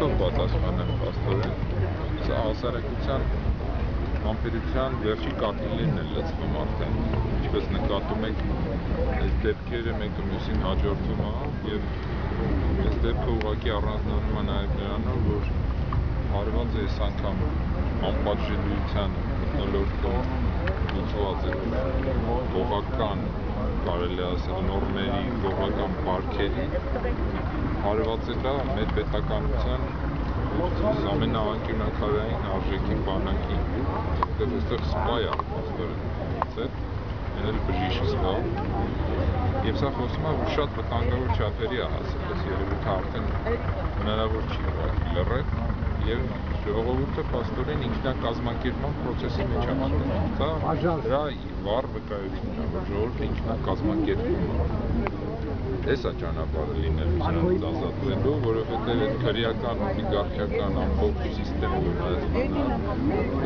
Չեմ պատասխանել պաստորեն, սա հասարակության համբերության վերջի կատիլներն են լցվում արդեն, ինչպես նկատում եք, այս դեպքերը մեկը մյուսին հաջորդում է եւ այս դեպքը ուղղակի առանձնանում է նաեւ նրանով, որ հարված է այս անգամ անպատժելիության մթնոլորտում լուծված է գողական, կարելի ասել նորմերի, գողական բարքերի հարվածել է մեր պետականության ամենաանկյունակարային արժեքի բանակի, որտեղ այստեղ սպա է պաստորեն, այն էլ բժիշկ սպա, եւ սա խոսում է, որ շատ վտանգավոր չափերի է հասել, այս երևույթը արդեն հնարավոր չի լռել, եւ ժողովուրդը պաստորեն ինքնակազմակերպման պրոցեսի մեջ է մտնում, սա դրա վառ վկայությունն է, որ ժողովուրդը ինքնակազմակերպվում է, այս է ճանապարհը լինելու սրանից ազատվելու, որովհետև այդ քրեական, օլիգարխիական ամբողջ սիստեմը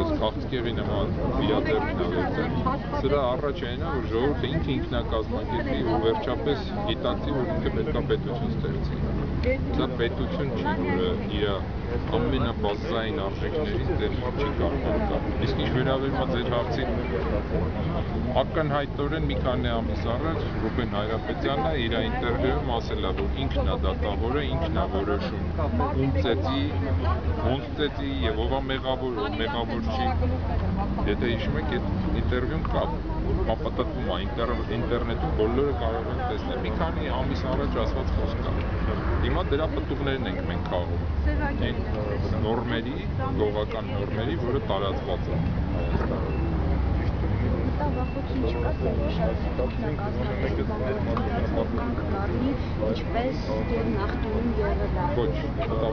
այս քաղցկեղի նման վիադերքն է վերցել, սրա առաջ այն է, որ ժողովուրդը ինքը ինքնակազմակերպի ու վերջապես գիտակցի, որ ինքը պետք է պետություն ստեղծի։ Սա պետություն չի, որը իր ամենաբազային արժեքներից դեռ չի կարող գալ։ Իսկ ինչ վերաբերում է ձեր հարցին, ակնհայտորեն մի քանի ամիս առաջ Ռուբեն Հայրապետյանը իր ինտերվյուում ասել է, որ ինքն է դատավորը, ինքն է որոշում ում ծեծի, ոնց ծեծի եւ ով է մեղավոր, ով մեղավոր չի։ Եթե հիշում եք, այդ ինտերվյուն կա, ապատատվում է ինտերնետում բոլորը կարող են տեսնել։ Մի քանի ամիս առաջ ասված խոսք կա։ Հիմա դրա պտուղներն ենք մենք քաղում։ Այն նորմերի, գողական նորմերի, որը տարածված է Հայաստանում։ Վախություն չկա, թե ինչպես եւ նախկինում եղել է։ Ոչ,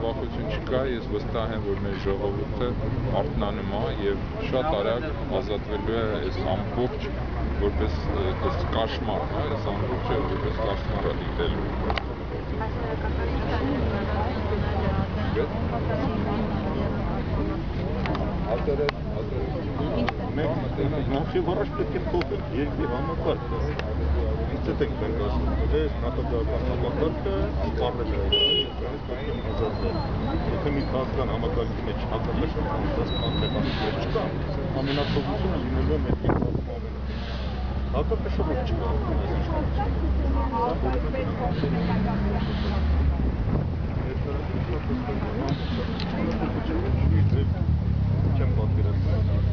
վախություն չկա, ես վստահ եմ, որ մեր ժողովուրդը արթնանում է եւ շատ արագ ազատվելու է այս ամբողջ որպես կաշմար, այս ամբողջը որպես կաշմար է դիտելու։ Նախի վարաշ պետք է փոխել, երկրի համակարգը, ինձ ենք մենք ասում, այս նախագահական համակարգը սպառել է, դրանից պետք է ազատվել։ Եթե մի քաղաքական համակարգի մեջ հակակշռման կանխեկանիշներ չկա, ամենափոքրությունը լինելու է մեր երկրում ամենը։ Հակակշռում չկա։ Չեմ պատկերացնում։